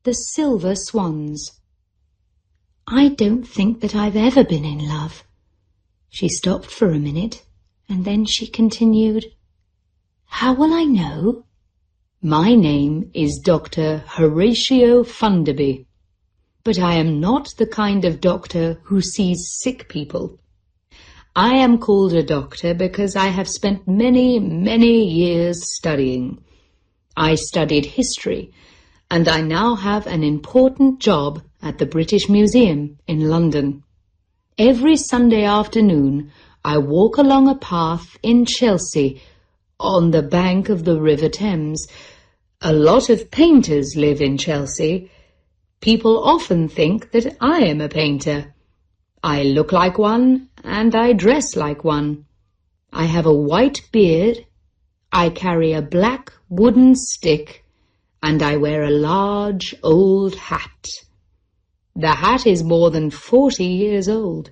The Silver Swans. I don't think that I've ever been in love. She stopped for a minute, and then she continued, How will I know? My name is Dr. Horatio Funderby, but I am not the kind of doctor who sees sick people. I am called a doctor because I have spent many, many years studying. I studied history, and I now have an important job at the British Museum in London. Every Sunday afternoon, I walk along a path in Chelsea, on the bank of the River Thames. A lot of painters live in Chelsea. People often think that I am a painter. I look like one, and I dress like one. I have a white beard, I carry a black wooden stick, and I wear a large old hat. The hat is more than 40 years old,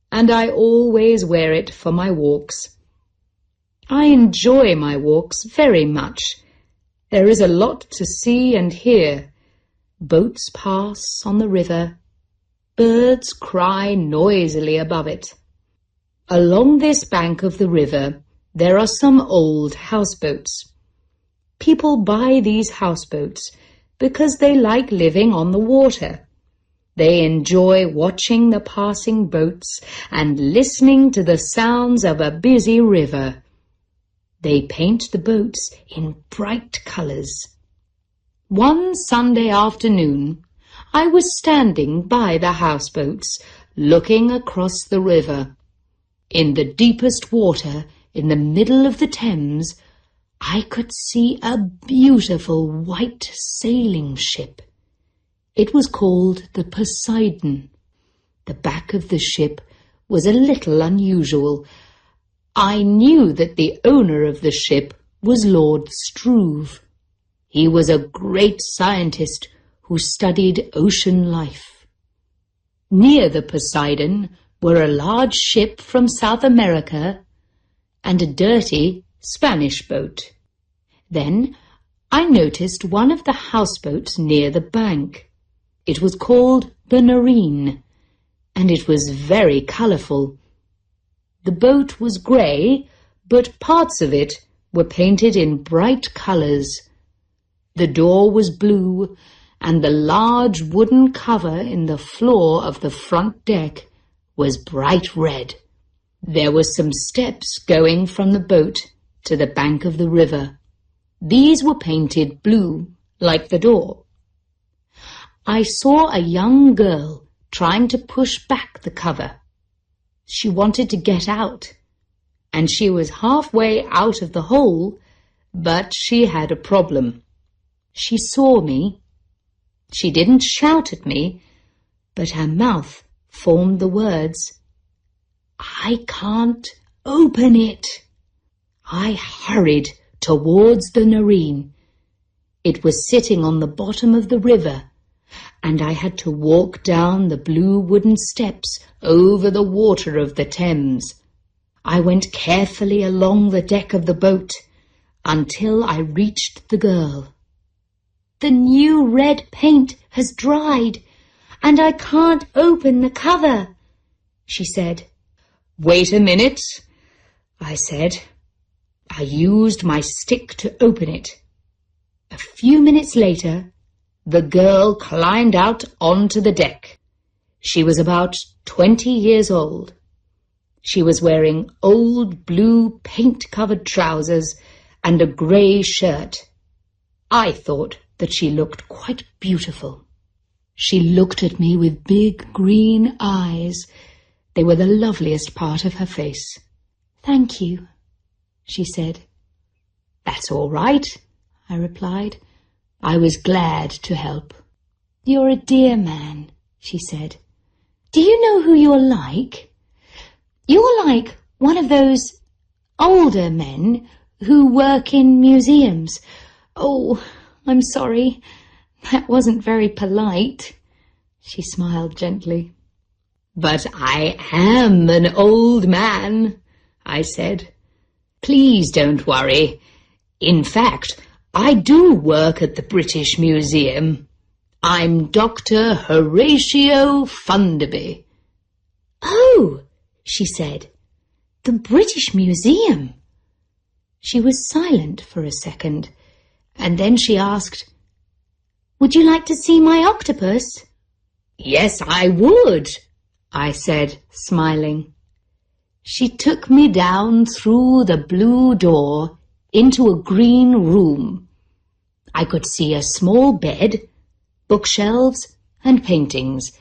and I always wear it for my walks. I enjoy my walks very much. There is a lot to see and hear. Boats pass on the river. Birds cry noisily above it. Along this bank of the river, there are some old houseboats. People buy these houseboats because they like living on the water. They enjoy watching the passing boats and listening to the sounds of a busy river. They paint the boats in bright colours. One Sunday afternoon, I was standing by the houseboats, looking across the river. In the deepest water, in the middle of the Thames, I could see a beautiful white sailing ship. It was called the Poseidon. The back of the ship was a little unusual. I knew that the owner of the ship was Lord Struve. He was a great scientist who studied ocean life. Near the Poseidon were a large ship from South America and a dirty Spanish boat. Then I noticed one of the houseboats near the bank. It was called the Nerine, and it was very colourful. The boat was grey, but parts of it were painted in bright colours. The door was blue, and the large wooden cover in the floor of the front deck was bright red. There were some steps going from the boat to the bank of the river. These were painted blue, like the door. I saw a young girl trying to push back the cover. She wanted to get out, and she was halfway out of the hole, but she had a problem. She saw me. She didn't shout at me, but her mouth formed the words, "I can't open it." I hurried towards the Nerine. It was sitting on the bottom of the river, and I had to walk down the blue wooden steps over the water of the Thames. I went carefully along the deck of the boat until I reached the girl. "The new red paint has dried, and I can't open the cover," she said. "Wait a minute," I said. I used my stick to open it. A few minutes later, the girl climbed out onto the deck. She was about 20 years old. She was wearing old blue paint-covered trousers and a grey shirt. I thought that she looked quite beautiful. She looked at me with big green eyes. They were the loveliest part of her face. "Thank you," she said. "That's all right," I replied. I was glad to help. "You're a dear man," she said. "Do you know who you're like? You're like one of those older men who work in museums." "Oh, I'm sorry. That wasn't very polite." She smiled gently. "But I am an old man," I said. "Please don't worry. In fact, I do work at the British Museum. I'm Dr. Horatio Funderby." "Oh," she said, "the British Museum." She was silent for a second, and then she asked, "Would you like to see my octopus?" "Yes, I would," I said, smiling. She took me down through the blue door into a green room. I could see a small bed, bookshelves, and paintings.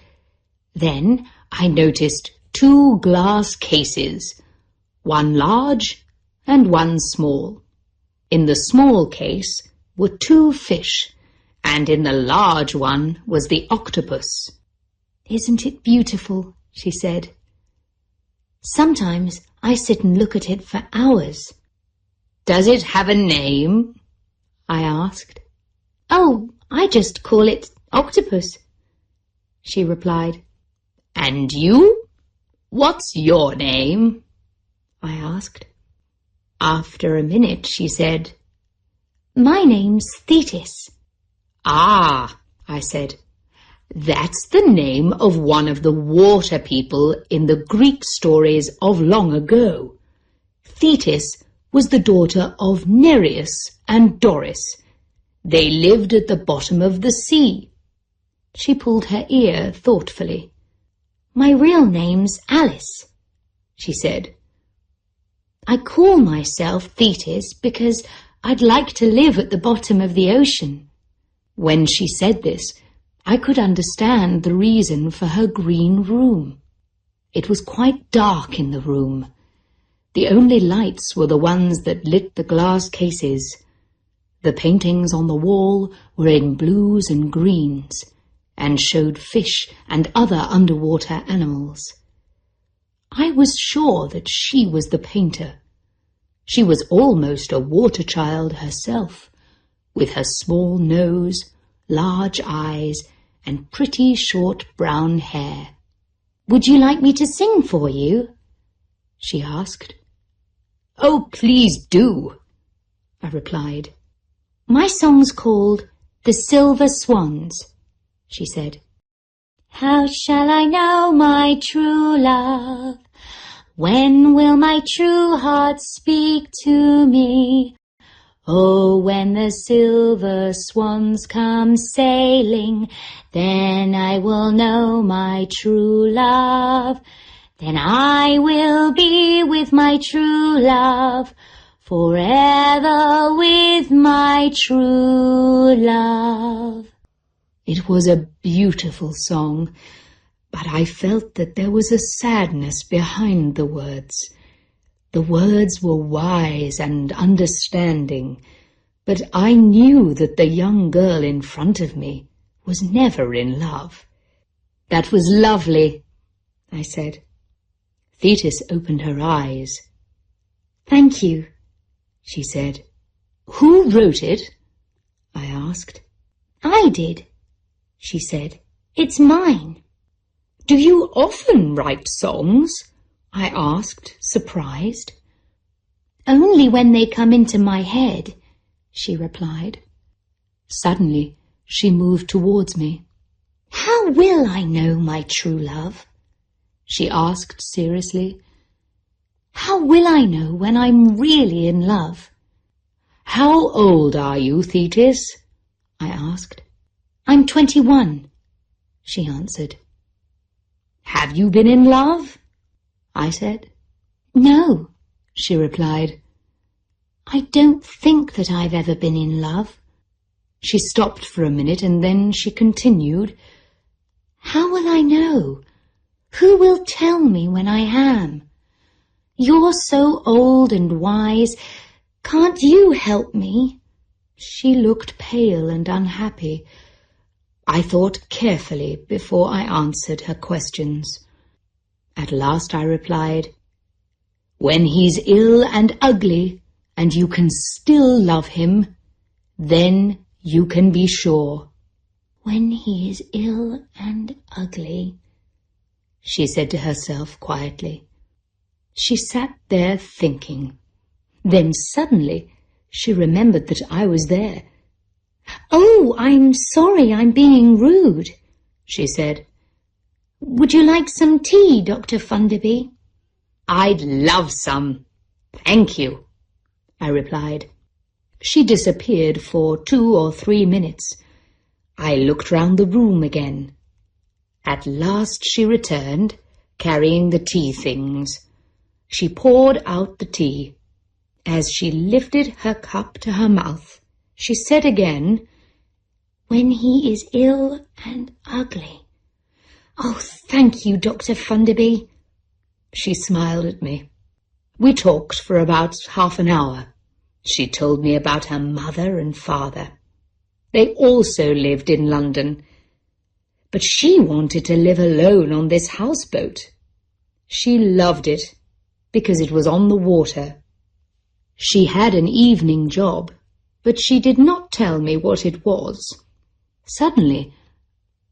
Then I noticed 2 glass cases, one large and one small. In the small case were 2 fish, and in the large one was the octopus. "Isn't it beautiful?" she said. "Sometimes I sit and look at it for hours." "Does it have a name?" I asked. "Oh, I just call it octopus," she replied. "And you? What's your name?" I asked. After a minute she said, "My name's Thetis." "Ah," I said, "that's the name of one of the water people in the Greek stories of long ago. Thetis was the daughter of Nereus and Doris. They lived at the bottom of the sea." She pulled her ear thoughtfully. "My real name's Alice," she said. "I call myself Thetis because I'd like to live at the bottom of the ocean." When she said this, I could understand the reason for her green room. It was quite dark in the room. The only lights were the ones that lit the glass cases. The paintings on the wall were in blues and greens, and showed fish and other underwater animals. I was sure that she was the painter. She was almost a water child herself, with her small nose, large eyes, and pretty short brown hair. "Would you like me to sing for you?" she asked. "Oh, please do," I replied. "My song's called The Silver Swans," she said. "How shall I know my true love? When will my true heart speak to me? Oh, when the silver swans come sailing, then I will know my true love. Then I will be with my true love, forever with my true love." It was a beautiful song, but I felt that there was a sadness behind the words. The words were wise and understanding, but I knew that the young girl in front of me was never in love. "That was lovely," I said. Thetis opened her eyes. "Thank you," she said. "Who wrote it?" I asked. "I did," she said. "It's mine." "Do you often write songs?" I asked, surprised. "Only when they come into my head," she replied. Suddenly she moved towards me. "How will I know my true love?" she asked seriously. "How will I know when I'm really in love?" "How old are you, Thetis?" I asked. "I'm 21, she answered. "Have you been in love?" I said. "No," she replied. "I don't think that I've ever been in love." She stopped for a minute and then she continued, "How will I know? Who will tell me when I am? You're so old and wise. Can't you help me?" She looked pale and unhappy. I thought carefully before I answered her questions. At last I replied, "When he's ill and ugly, and you can still love him, then you can be sure." "When he is ill and ugly," she said to herself quietly. She sat there thinking. Then suddenly she remembered that I was there. "Oh, I'm sorry I'm being rude," she said. "Would you like some tea, Dr. Funderby?" "I'd love some, thank you," I replied. She disappeared for 2 or 3 minutes. I looked round the room again. At last she returned, carrying the tea things. She poured out the tea. As she lifted her cup to her mouth, she said again, "When he is ill and ugly. Oh, thank you, Dr. Funderby." She smiled at me. We talked for about half an hour. She told me about her mother and father. They also lived in London, but she wanted to live alone on this houseboat. She loved it because it was on the water. She had an evening job, but she did not tell me what it was. Suddenly,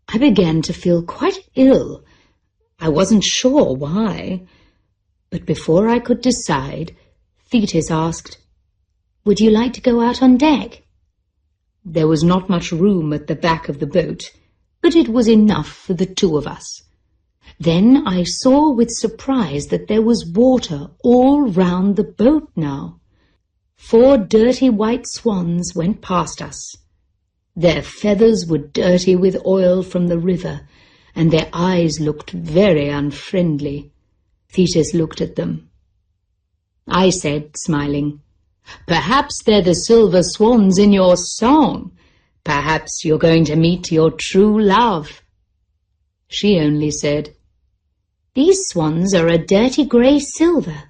I began to feel quite ill. I wasn't sure why, but before I could decide, Thetis asked, "Would you like to go out on deck?" There was not much room at the back of the boat, but it was enough for the 2 of us. Then I saw with surprise that there was water all round the boat now. 4 dirty white swans went past us. Their feathers were dirty with oil from the river, and their eyes looked very unfriendly. Thetis looked at them. I said, smiling, "Perhaps they're the silver swans in your song. Perhaps you're going to meet your true love." She only said, "These swans are a dirty grey silver."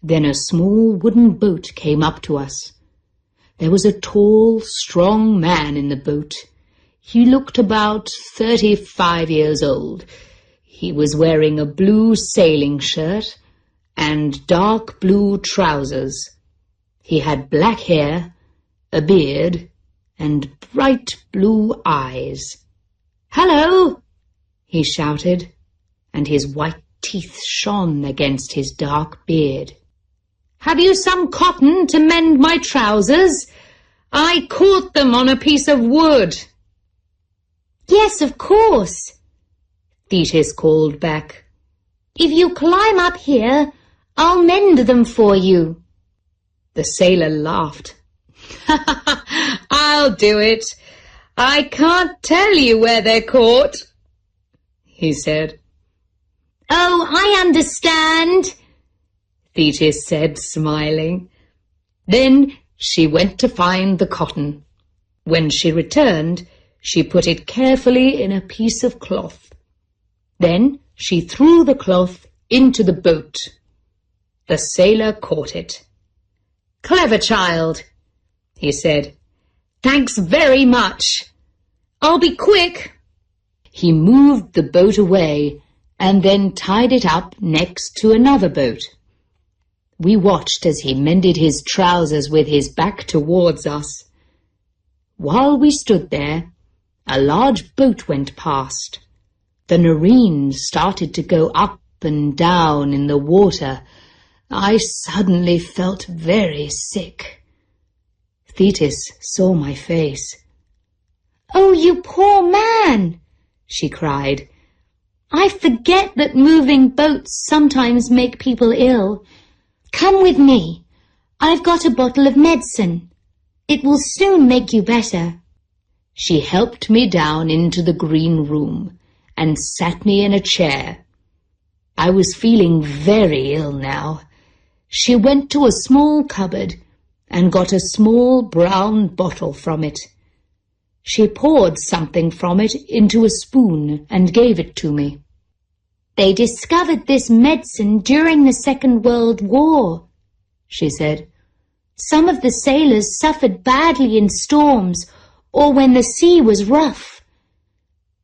Then a small wooden boat came up to us. There was a tall, strong man in the boat. He looked about 35 years old. He was wearing a blue sailing shirt and dark blue trousers. He had black hair, a beard, and bright blue eyes. "Hello!" he shouted, and his white teeth shone against his dark beard. "Have you some cotton to mend my trousers? I caught them on a piece of wood." "Yes, of course," Thetis called back. "If you climb up here, I'll mend them for you." The sailor laughed. "I'll do it. I can't tell you where they're caught," he said. "Oh, I understand," Thetis said, smiling. Then she went to find the cotton. When she returned, she put it carefully in a piece of cloth. Then she threw the cloth into the boat. The sailor caught it. "Clever child," he said. "Thanks very much. I'll be quick." He moved the boat away and then tied it up next to another boat. We watched as he mended his trousers with his back towards us. While we stood there, a large boat went past. The Nerine started to go up and down in the water. I suddenly felt very sick. Thetis saw my face. "Oh, you poor man," she cried. "I forget that moving boats sometimes make people ill. Come with me. I've got a bottle of medicine. It will soon make you better." She helped me down into the green room and sat me in a chair. I was feeling very ill now. She went to a small cupboard and got a small brown bottle from it. She poured something from it into a spoon and gave it to me. "They discovered this medicine during the Second World War," she said. "Some of the sailors suffered badly in storms or when the sea was rough.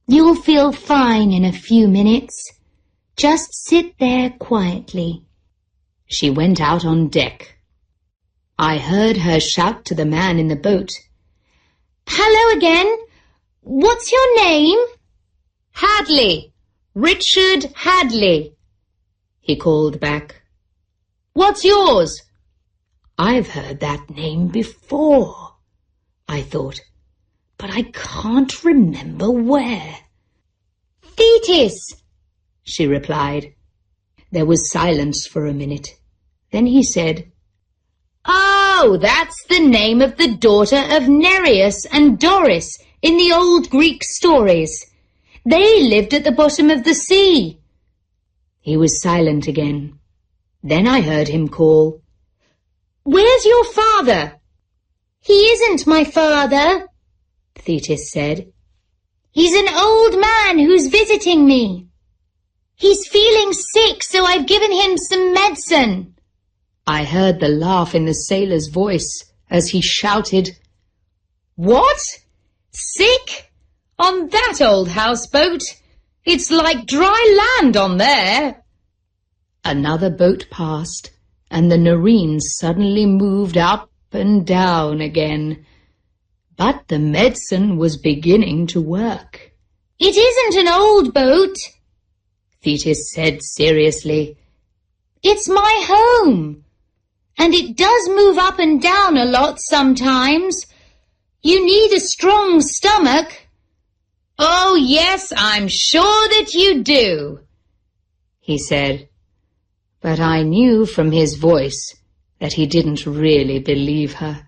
You'll feel fine in a few minutes. Just sit there quietly." She went out on deck. I heard her shout to the man in the boat. "Hello again. What's your name?" "Hadley. Richard Hadley," he called back. "What's yours?" I've heard that name before, I thought. but I can't remember where. "Thetis," she replied. There was silence for a minute. Then he said, "Oh, that's the name of the daughter of Nereus and Doris in the old Greek stories. They lived at the bottom of the sea." He was silent again. Then I heard him call, "Where's your father?" "He isn't my father," Thetis said. "He's an old man who's visiting me. He's feeling sick, so I've given him some medicine." I heard the laugh in the sailor's voice as he shouted, "What? Sick? On that old houseboat? It's like dry land on there." Another boat passed, and the Nerine suddenly moved up and down again. But the medicine was beginning to work. "It isn't an old boat," Thetis said seriously. "It's my home, and it does move up and down a lot sometimes. You need a strong stomach." "Oh, yes, I'm sure that you do," he said. But I knew from his voice that he didn't really believe her.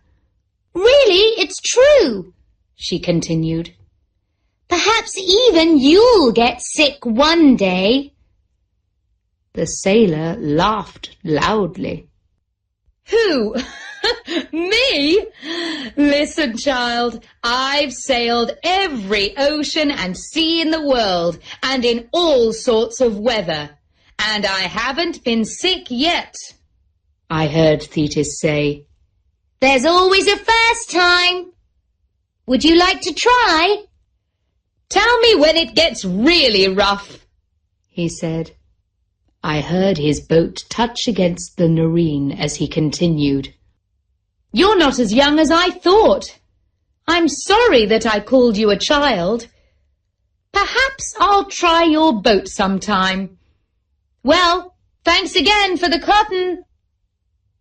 "Really, it's true," she continued. "Perhaps even you'll get sick one day." The sailor laughed loudly. "Who? Me? Listen, child, I've sailed every ocean and sea in the world, and in all sorts of weather, and I haven't been sick yet," I heard Thetis say. "There's always a first time. Would you like to try?" "Tell me when it gets really rough," he said. I heard his boat touch against the Nerine as he continued. "You're not as young as I thought. I'm sorry that I called you a child. Perhaps I'll try your boat sometime. Well, thanks again for the cotton."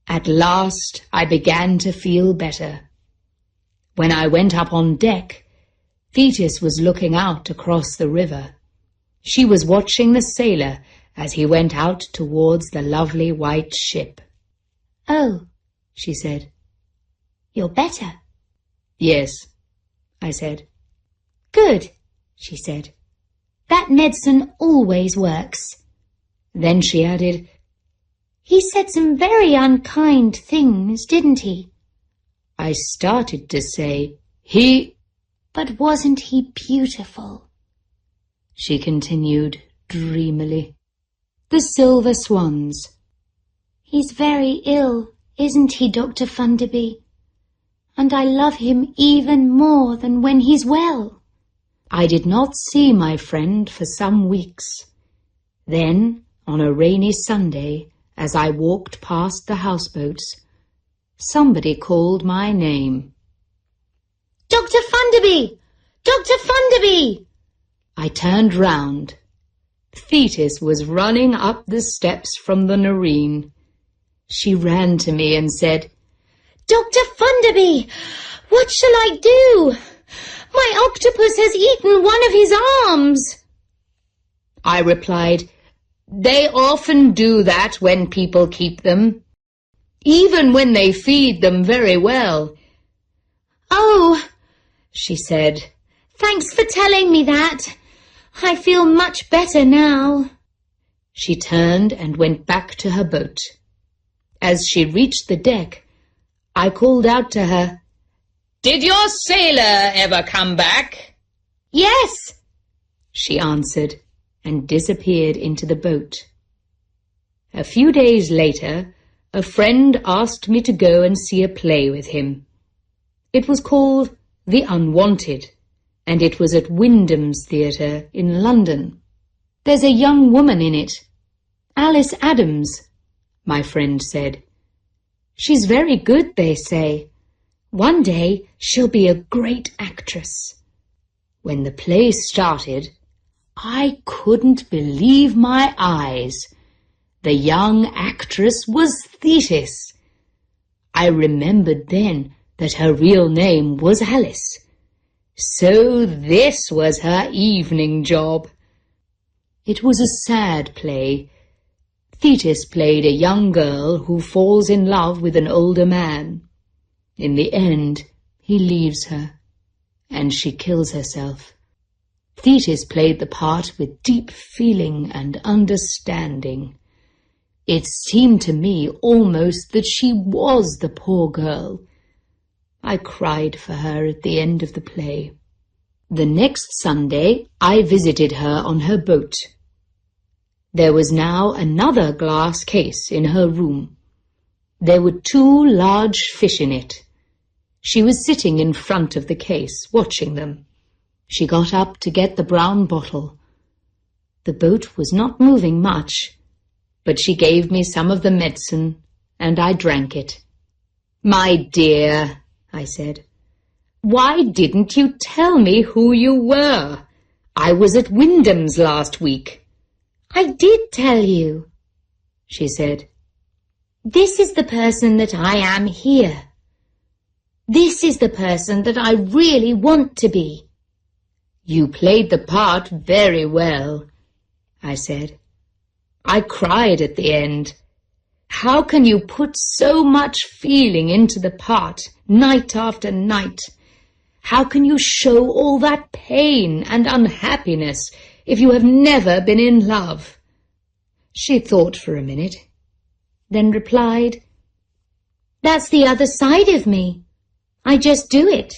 At last I began to feel better. When I went up on deck, Thetis was looking out across the river. She was watching the sailor as he went out towards the lovely white ship. "Oh," she said, "you're better." "Yes," I said. "Good," she said. "That medicine always works." Then she added, "He said some very unkind things, didn't he?" I started to say, "But wasn't he beautiful?" she continued dreamily. "The Silver Swans." "He's very ill, isn't he, Dr. Funderby? And I love him even more than when he's well." I did not see my friend for some weeks. Then, on a rainy Sunday, as I walked past the houseboats, somebody called my name. "Dr. Funderby! Dr. Funderby!" I turned round. Thetis was running up the steps from the Nerine. She ran to me and said, "Dr. Funderby, what shall I do? My octopus has eaten one of his arms." I replied, "They often do that when people keep them, even when they feed them very well." "Oh," she said, "thanks for telling me that. I feel much better now." She turned and went back to her boat. As she reached the deck, I called out to her, "Did your sailor ever come back?" "Yes," she answered, and disappeared into the boat. A few days later, a friend asked me to go and see a play with him. It was called The Unwanted, and it was at Wyndham's Theatre in London. "There's a young woman in it, Alice Adams," my friend said. "She's very good, they say. One day she'll be a great actress." When the play started, I couldn't believe my eyes. The young actress was Thetis. I remembered then that her real name was Alice. So this was her evening job. It was a sad play. Thetis played a young girl who falls in love with an older man. In the end, he leaves her, and she kills herself. Thetis played the part with deep feeling and understanding. It seemed to me almost that she was the poor girl. I cried for her at the end of the play. The next Sunday, I visited her on her boat. There was now another glass case in her room. There were 2 large fish in it. She was sitting in front of the case, watching them. She got up to get the brown bottle. The boat was not moving much, but she gave me some of the medicine, and I drank it. "My dear," I said, "why didn't you tell me who you were? I was at Wyndham's last week." "I did tell you," she said. "This is the person that I am here. This is the person that I really want to be." "You played the part very well," I said. "I cried at the end. How can you put so much feeling into the part, night after night? How can you show all that pain and unhappiness if you have never been in love?" She thought for a minute, then replied, "That's the other side of me. I just do it."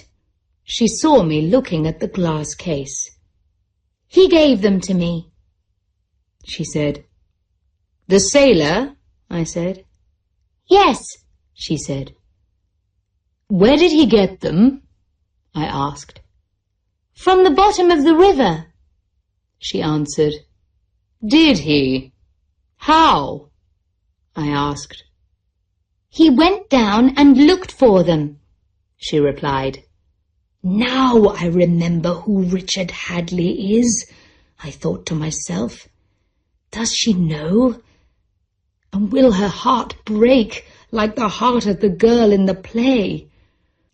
She saw me looking at the glass case. "He gave them to me," she said. "The sailor?" I said. "Yes," she said. "Where did he get them?" I asked. "From the bottom of the river," she answered. "Did he? How?" I asked. "He went down and looked for them," she replied. "Now I remember who Richard Hadley is," I thought to myself. "Does she know? And will her heart break like the heart of the girl in the play?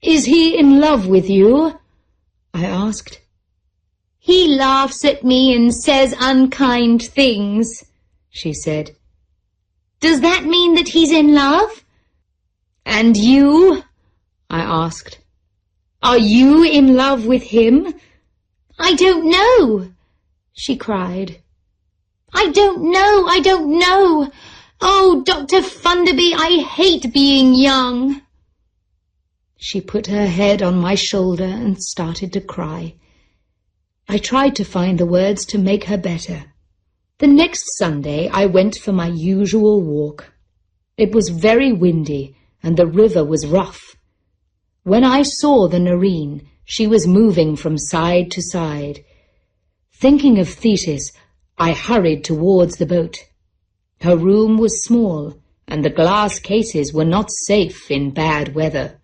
"Is he in love with you?" I asked. "He laughs at me and says unkind things," she said. "Does that mean that he's in love?" "And you?" I asked. "Are you in love with him?" "I don't know," she cried. "I don't know, I don't know. Oh, Dr. Funderby, I hate being young." She put her head on my shoulder and started to cry. I tried to find the words to make her better. The next Sunday I went for my usual walk. It was very windy and the river was rough. When I saw the Nerine, she was moving from side to side. Thinking of Thetis, I hurried towards the boat. Her room was small, and the glass cases were not safe in bad weather.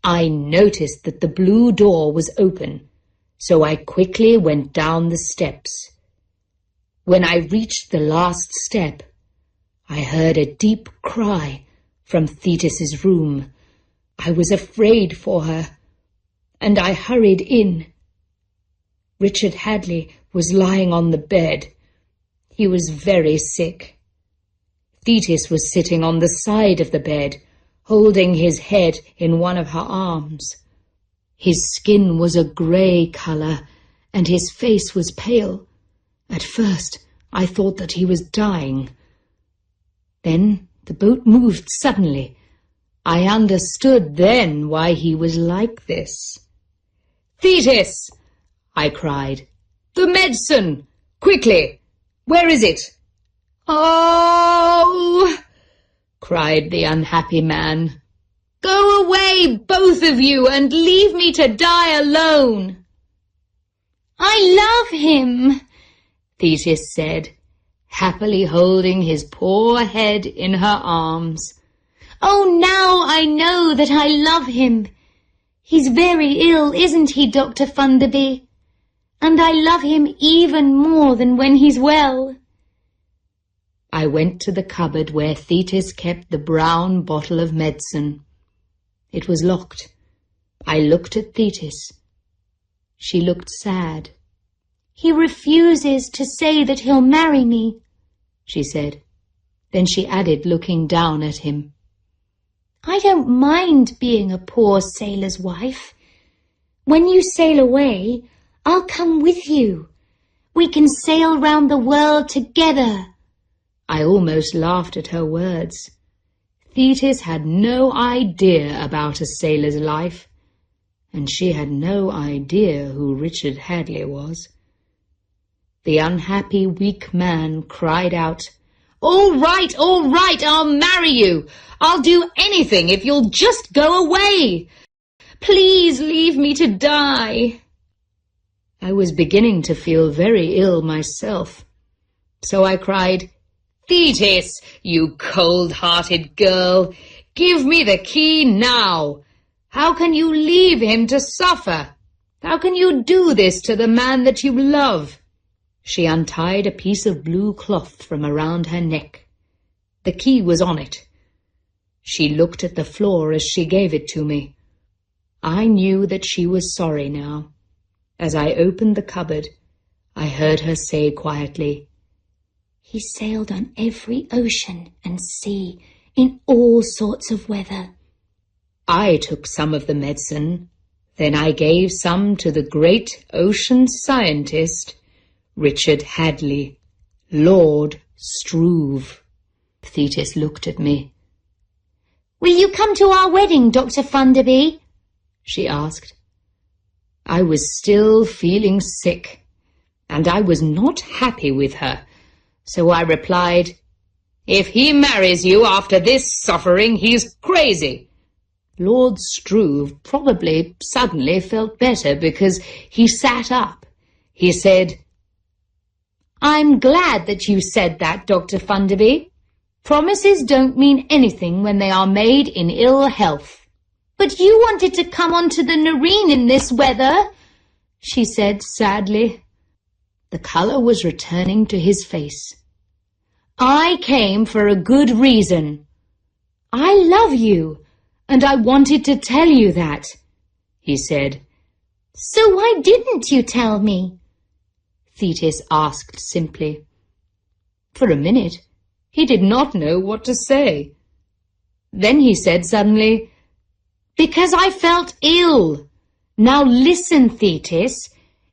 I noticed that the blue door was open, so I quickly went down the steps. When I reached the last step, I heard a deep cry from Thetis's room. I was afraid for her, and I hurried in. Richard Hadley was lying on the bed. He was very sick. Thetis was sitting on the side of the bed, holding his head in one of her arms. His skin was a grey colour, and his face was pale. At first I thought that he was dying. Then the boat moved suddenly. I understood then why he was like this. "Thetis!" I cried. "The medicine! Quickly! Where is it?" "Oh!" cried the unhappy man. "Go away, both of you, and leave me to die alone." "I love him," Thetis said, happily holding his poor head in her arms. "Oh, now I know that I love him. He's very ill, isn't he, Dr. Funderby? And I love him even more than when he's well." I went to the cupboard where Thetis kept the brown bottle of medicine. It was locked. I looked at Thetis. She looked sad. "He refuses to say that he'll marry me," she said. Then she added, looking down at him, "I don't mind being a poor sailor's wife. When you sail away, I'll come with you. We can sail round the world together." I almost laughed at her words. Thetis had no idea about a sailor's life, and she had no idea who Richard Hadley was. The unhappy, weak man cried out, all right, I'll marry you. I'll do anything if you'll just go away. Please leave me to die." I was beginning to feel very ill myself, so I cried, "Thetis, you cold-hearted girl, give me the key now. How can you leave him to suffer? How can you do this to the man that you love?" She untied a piece of blue cloth from around her neck. The key was on it. She looked at the floor as she gave it to me. I knew that she was sorry now. As I opened the cupboard, I heard her say quietly, "He sailed on every ocean and sea, in all sorts of weather." I took some of the medicine. Then I gave some to the great ocean scientist, Richard Hadley, Lord Struve. Thetis looked at me. "Will you come to our wedding, Dr. Funderby?" she asked. I was still feeling sick, and I was not happy with her, so I replied, "If he marries you after this suffering, he's crazy." Lord Struve probably suddenly felt better because he sat up. He said, "I'm glad that you said that, Dr. Funderby. Promises don't mean anything when they are made in ill health." "But you wanted to come onto the Nerine in this weather," she said sadly. The colour was returning to his face. "I came for a good reason. I love you, and I wanted to tell you that," he said. "So why didn't you tell me?" Thetis asked simply. For a minute, he did not know what to say. Then he said suddenly, "Because I felt ill. Now listen, Thetis,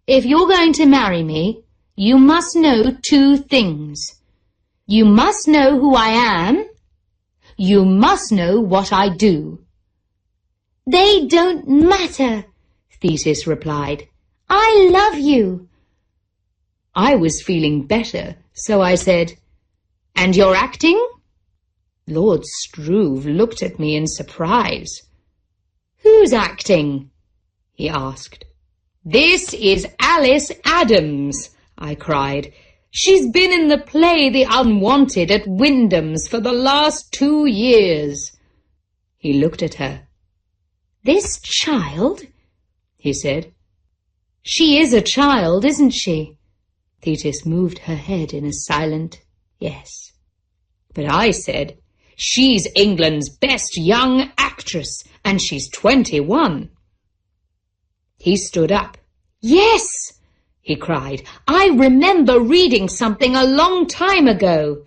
if you're going to marry me, you must know 2 things. You must know who I am. You must know what I do." "They don't matter," Thetis replied. "I love you." I was feeling better, so I said, "And you're acting?" Lord Struve looked at me in surprise. "Who's acting?" he asked. "This is Alice Adams," I cried. "She's been in the play The Unwanted at Wyndham's for the last 2 years. He looked at her. "This child?" he said. "She is a child, isn't she?" Thetis moved her head in a silent yes. But I said, "She's England's best young actress, and she's 21. He stood up. "Yes," he cried, "I remember reading something a long time ago.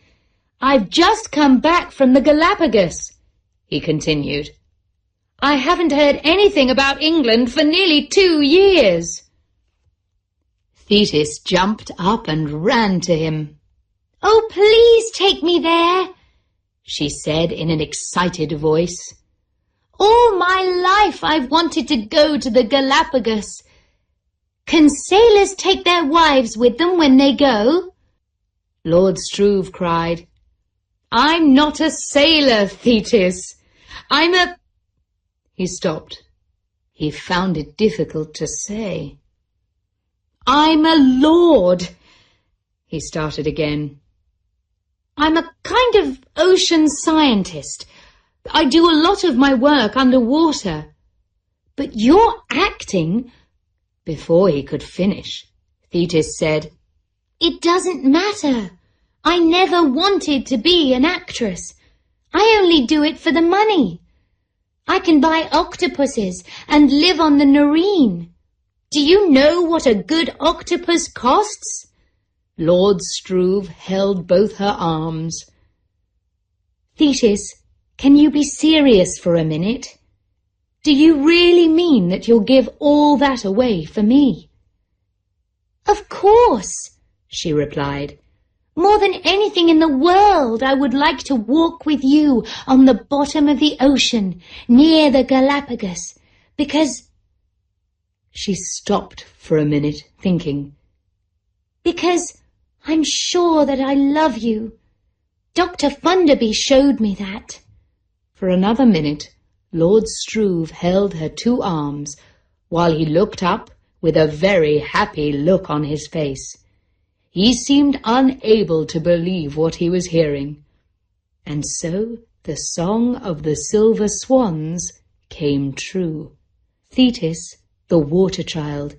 I've just come back from the Galapagos," he continued. "I haven't heard anything about England for nearly 2 years. Thetis jumped up and ran to him. "Oh, please take me there," she said in an excited voice. "All my life I've wanted to go to the Galapagos. Can sailors take their wives with them when they go?" Lord Struve cried, "I'm not a sailor, Thetis. I'm a—" He stopped. He found it difficult to say. "I'm a lord," he started again. "I'm a kind of ocean scientist. I do a lot of my work underwater. But you're acting—" Before he could finish, Thetis said, "It doesn't matter. I never wanted to be an actress. I only do it for the money. I can buy octopuses and live on the Nerine. Do you know what a good octopus costs? Lord Struve held both her arms. Thetis, can you be serious for a minute? Do you really mean that you'll give all that away for me? Of course, she replied. More than anything in the world, I would like to walk with you on the bottom of the ocean, near the Galapagos, because... She stopped for a minute, thinking. Because I'm sure that I love you. Dr. Funderby showed me that. For another minute, Lord Struve held her two arms, while he looked up with a very happy look on his face. He seemed unable to believe what he was hearing. And so the song of the Silver Swans came true. Thetis, the water child,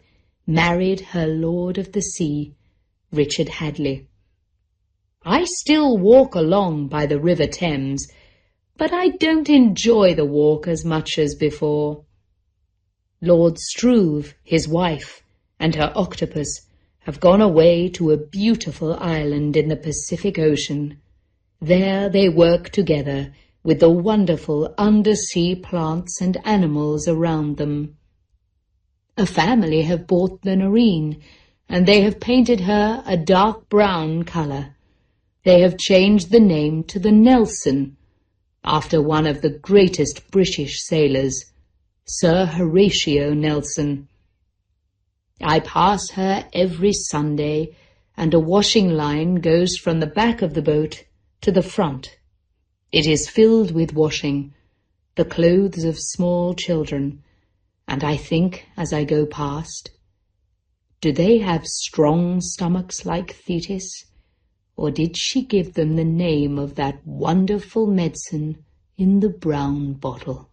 married her lord of the sea, Richard Hadley. I still walk along by the river Thames, but I don't enjoy the walk as much as before. Lord Struve, his wife, and her octopus have gone away to a beautiful island in the Pacific Ocean. There they work together with the wonderful undersea plants and animals around them. A family have bought the Nerine, and they have painted her a dark brown colour. They have changed the name to the Nelson, after one of the greatest British sailors, Sir Horatio Nelson. I pass her every Sunday, and a washing line goes from the back of the boat to the front. It is filled with washing, the clothes of small children, and I think as I go past, do they have strong stomachs like Thetis, or did she give them the name of that wonderful medicine in the brown bottle?